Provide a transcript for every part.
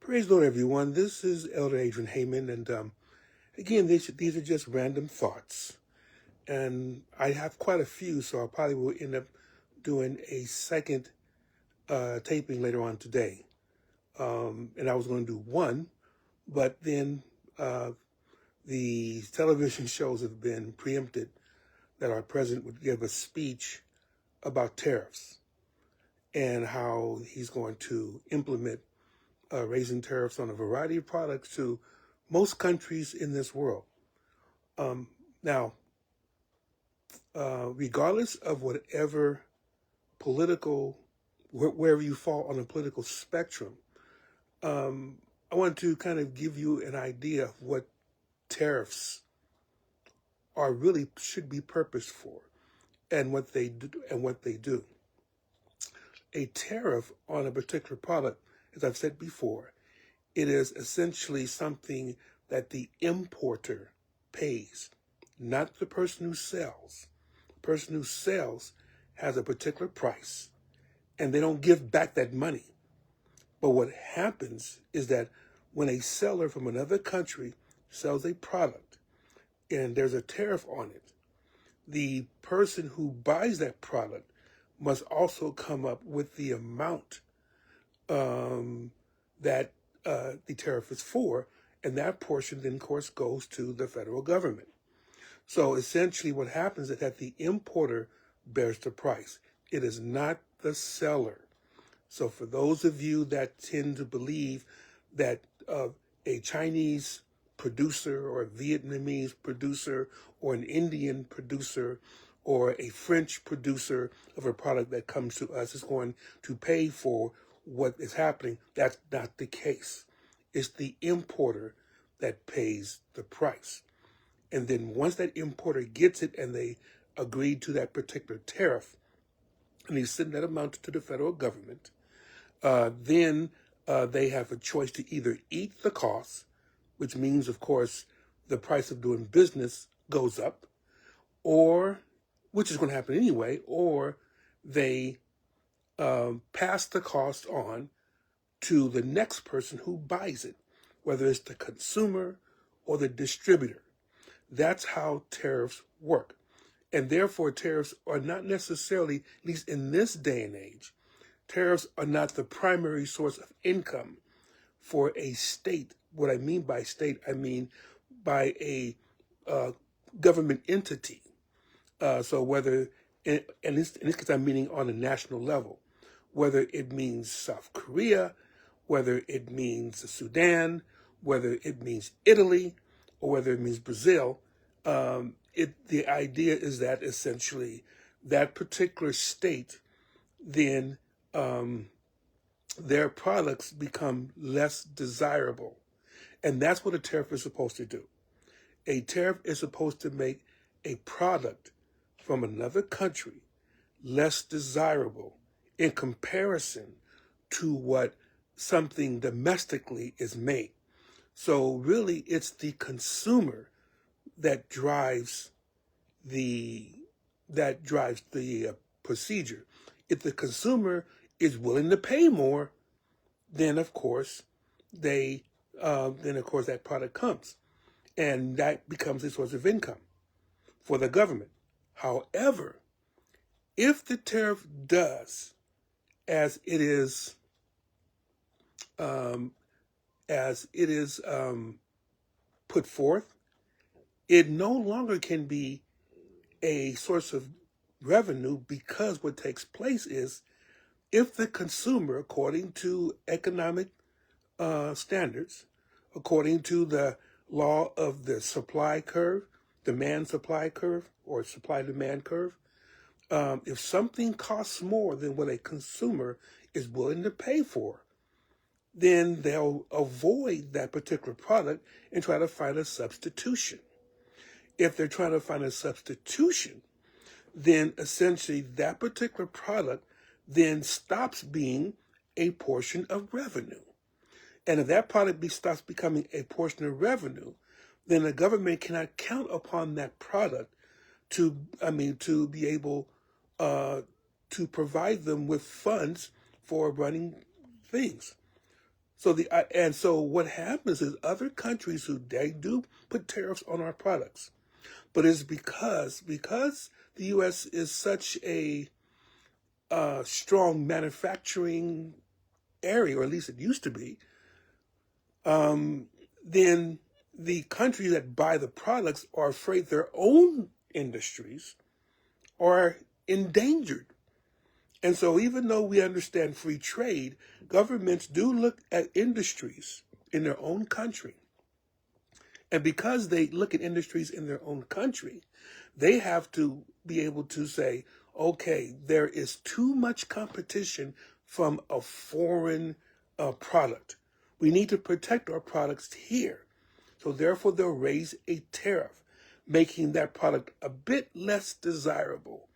Praise the Lord, everyone. This is Elder Adrian Heyman, and again, these are just random thoughts, and I have quite a few, so I probably will end up doing a second taping later on today. And I was going to do one, but then the television shows have been preempted that our president would give a speech about tariffs and how he's going to implement raising tariffs on a variety of products to most countries in this world. Now, regardless of whatever political, wherever you fall on the political spectrum, I want to kind of give you an idea of what tariffs are really should be purposed for, and what they do. A tariff on a particular product, as I've said before, it is essentially something that the importer pays, not the person who sells. The person who sells has a particular price, and they don't give back that money. But what happens is that when a seller from another country sells a product and there's a tariff on it, the person who buys that product must also come up with the amount that the tariff is for, and that portion then, of course, goes to the federal government. So essentially what happens is that the importer bears the price. It is not the seller. So for those of you that tend to believe that a Chinese producer or a Vietnamese producer or an Indian producer or a French producer of a product that comes to us is going to pay for what is happening, that's not the case. It's the importer that pays the price. And then once that importer gets it and they agree to that particular tariff, and they send that amount to the federal government, then they have a choice to either eat the cost, which means, of course, the price of doing business goes up, or, which is going to happen anyway, or they pass the cost on to the next person who buys it, whether it's the consumer or the distributor. That's how tariffs work. And therefore, tariffs are not necessarily, at least in this day and age, tariffs are not the primary source of income for a state. What I mean by state, I mean by a government entity. So whether, in this case, I'm meaning on a national level, whether it means South Korea, whether it means Sudan, whether it means Italy, or whether it means Brazil, the idea is that essentially that particular state, then their products become less desirable. And that's what a tariff is supposed to do. A tariff is supposed to make a product from another country less desirable in comparison to what something domestically is made. So really, it's the consumer that drives the procedure. If the consumer is willing to pay more, then of course that product comes, and that becomes a source of income for the government. However, if the tariff does as it is put forth, it no longer can be a source of revenue, because what takes place is if the consumer, according to economic standards, according to the law of the supply curve, demand supply curve, or supply demand curve, if something costs more than what a consumer is willing to pay for, then they'll avoid that particular product and try to find a substitution. If they're trying to find a substitution, then essentially that particular product then stops being a portion of revenue. And if that product stops becoming a portion of revenue, then the government cannot count upon that product to be able to provide them with funds for running things. So what happens is other countries who they do put tariffs on our products, but it's because the U.S. is such a strong manufacturing area, or at least it used to be. Then the countries that buy the products are afraid their own industries are endangered. And so even though we understand free trade, governments do look at industries in their own country. And because they look at industries in their own country, they have to be able to say, okay, there is too much competition from a foreign product. We need to protect our products here. So therefore, they'll raise a tariff, making that product a bit less desirable.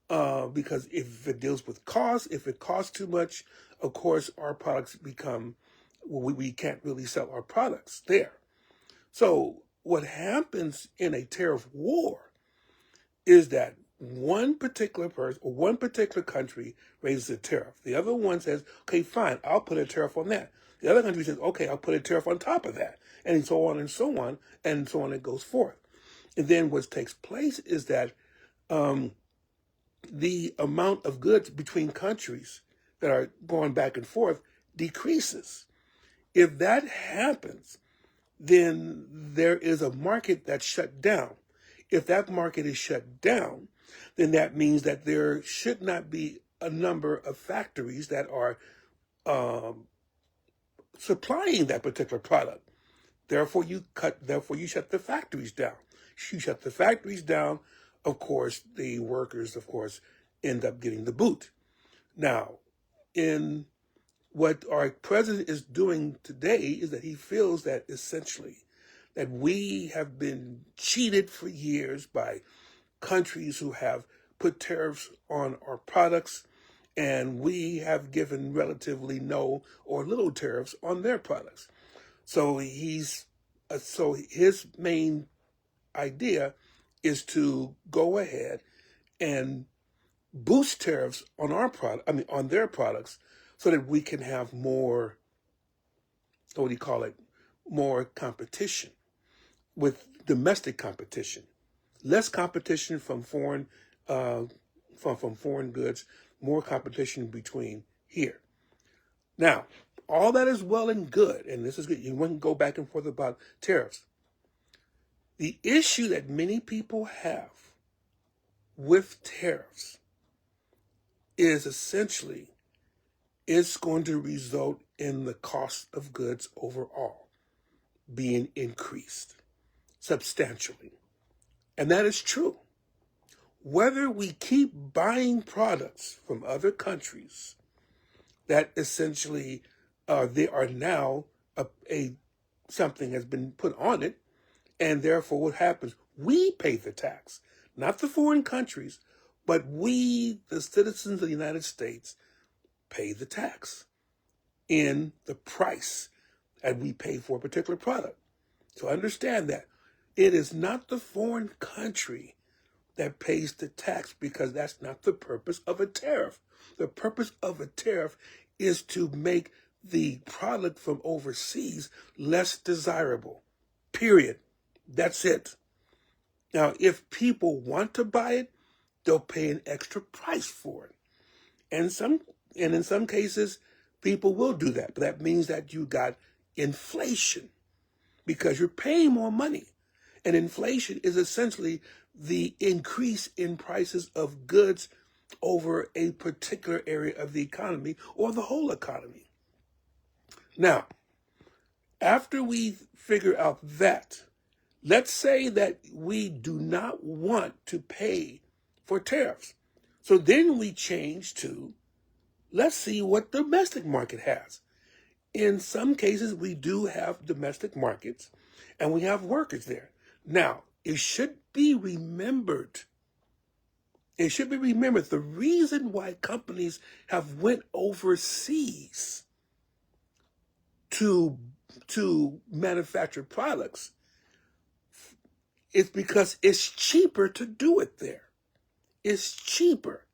Because if it deals with cost, if it costs too much, of course, our products become, we can't really sell our products there. So what happens in a tariff war is that one particular person or one particular country raises a tariff. The other one says, okay, fine, I'll put a tariff on that. The other country says, okay, I'll put a tariff on top of that. And so on and so on, and so on it goes forth. And then what takes place is that the amount of goods between countries that are going back and forth decreases. If that happens, then there is a market that's shut down. If that market is shut down, then that means that there should not be a number of factories that are supplying that particular product. Therefore, you shut the factories down. You shut the factories down, of course, the workers, of course, end up getting the boot. Now, in what our president is doing today is that he feels that essentially that we have been cheated for years by countries who have put tariffs on our products, and we have given relatively no or little tariffs on their products. So his main idea is to go ahead and boost tariffs on on their products, so that we can have more, more competition with domestic competition, less competition from foreign goods, more competition between here. Now, all that is well and good, and this is good. You wouldn't go back and forth about tariffs. The issue that many people have with tariffs is essentially it's going to result in the cost of goods overall being increased substantially. And that is true. Whether we keep buying products from other countries that essentially they are now something has been put on it, and therefore what happens? We pay the tax, not the foreign countries, but we, the citizens of the United States, pay the tax in the price that we pay for a particular product. So understand that it is not the foreign country that pays the tax, because that's not the purpose of a tariff. The purpose of a tariff is to make the product from overseas less desirable. Period. That's it. Now, if people want to buy it, they'll pay an extra price for it. And in some cases, people will do that. But that means that you got inflation, because you're paying more money. And inflation is essentially the increase in prices of goods over a particular area of the economy or the whole economy. Now, after we figure out that, let's say that we do not want to pay for tariffs. So then we change to, let's see what the domestic market has. In some cases, we do have domestic markets, and we have workers there. Now, it should be remembered. The reason why companies have went overseas to manufacture products is because it's cheaper to do it there. It's cheaper.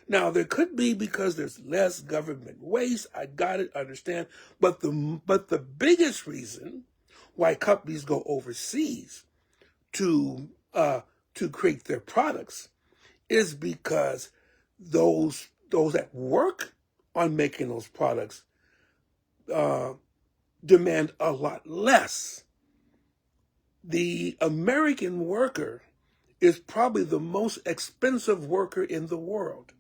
Now, there could be because there's less government waste. I got it, understand. But the biggest reason why companies go overseas to create their products is because those that work on making those products demand a lot less. The American worker is probably the most expensive worker in the world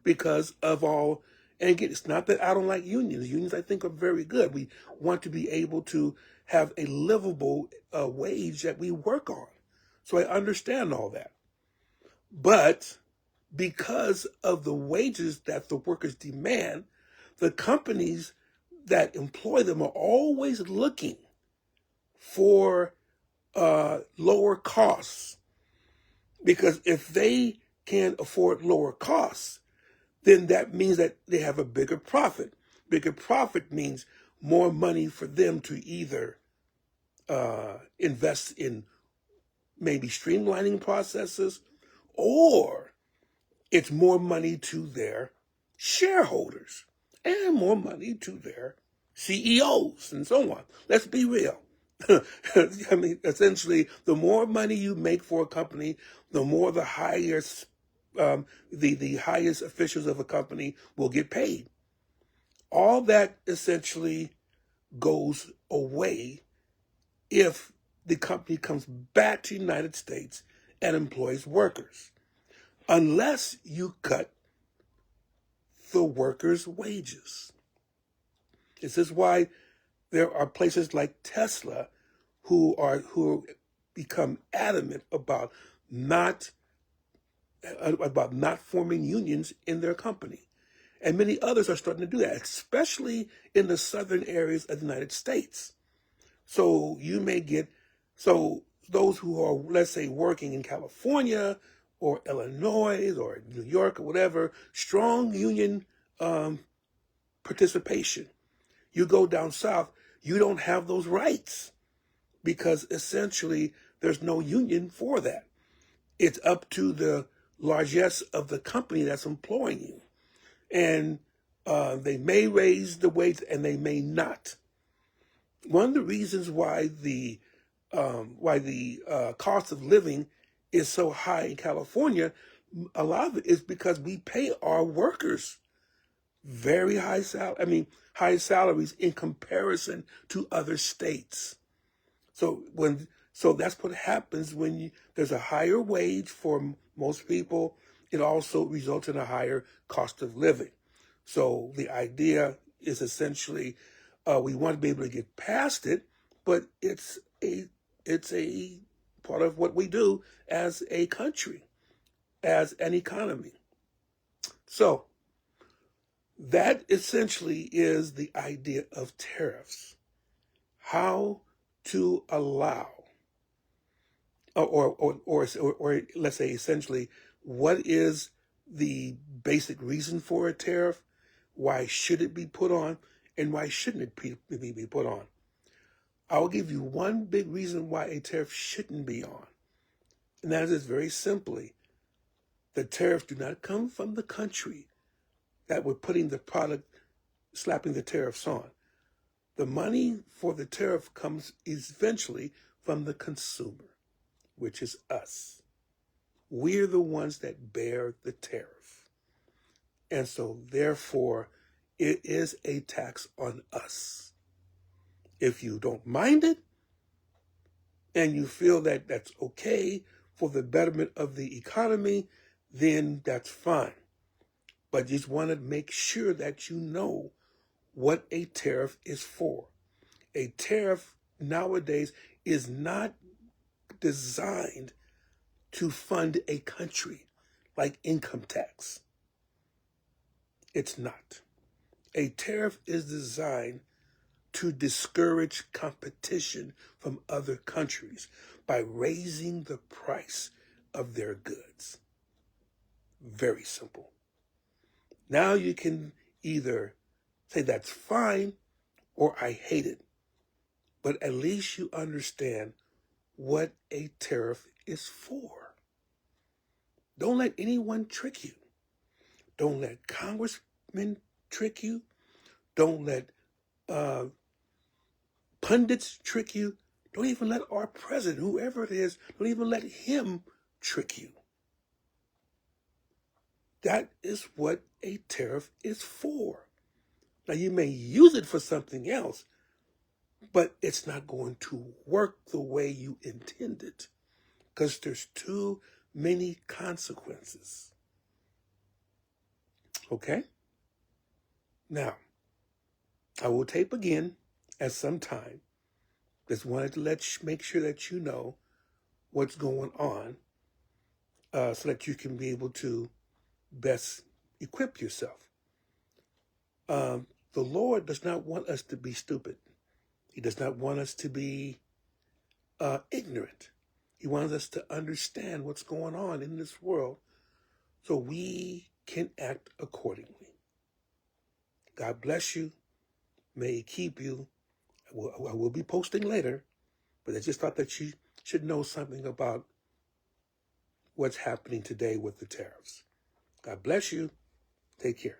because of all. And again, it's not that I don't like unions. Unions, I think, are very good. We want to be able to have a livable wage that we work on. So I understand all that. But because of the wages that the workers demand, the companies that employ them are always looking for lower costs. Because if they can afford lower costs, then that means that they have a bigger profit. Bigger profit means more money for them to either invest in maybe streamlining processes, or it's more money to their shareholders and more money to their CEOs and so on. Let's be real. I mean, essentially, the more money you make for a company, the more the highest the highest officials of a company will get paid. All that essentially goes away if the company comes back to the United States and employs workers, unless you cut the workers' wages. This is why there are places like Tesla who become adamant about not forming unions in their company. And many others are starting to do that, especially in the southern areas of the United States. So you may get, so those who are, let's say, working in California or Illinois or New York or whatever, strong union participation. You go down south, you don't have those rights because essentially there's no union for that. It's up to the largesse of the company that's employing you. And they may raise the wage and they may not. One of the reasons why the cost of living is so high in California, a lot of it is because we pay our workers very high high salaries in comparison to other states. So that's what happens when there's a higher wage for most people. It also results in a higher cost of living. So the idea is essentially we want to be able to get past it, but it's a part of what we do as a country, as an economy. So that essentially is the idea of tariffs. How to allow, or let's say essentially, what is the basic reason for a tariff? Why should it be put on? And why shouldn't it be put on? I will give you one big reason why a tariff shouldn't be on. And that is very simply, the tariffs do not come from the country that we're putting the product, slapping the tariffs on. The money for the tariff comes eventually from the consumer, which is us. We're the ones that bear the tariff. And so therefore, it is a tax on us. If you don't mind it, and you feel that that's okay for the betterment of the economy, then that's fine. But you just want to make sure that you know what a tariff is for. A tariff nowadays is not designed to fund a country like income tax. It's not. A tariff is designed to discourage competition from other countries by raising the price of their goods. Very simple. Now you can either say that's fine or I hate it. But at least you understand what a tariff is for. Don't let anyone trick you. Don't let congressmen trick you. Don't let pundits trick you. Don't even let our president, whoever it is, don't even let him trick you. That is what a tariff is for. Now, you may use it for something else, but it's not going to work the way you intended because there's too many consequences. Okay? Now, I will tape again at some time. Just wanted to make sure that you know what's going on so that you can be able to best equip yourself. The Lord does not want us to be stupid. He does not want us to be ignorant. He wants us to understand what's going on in this world so we can act accordingly. God bless you. May He keep you. I will be posting later, but I just thought that you should know something about what's happening today with the tariffs. God bless you. Take care.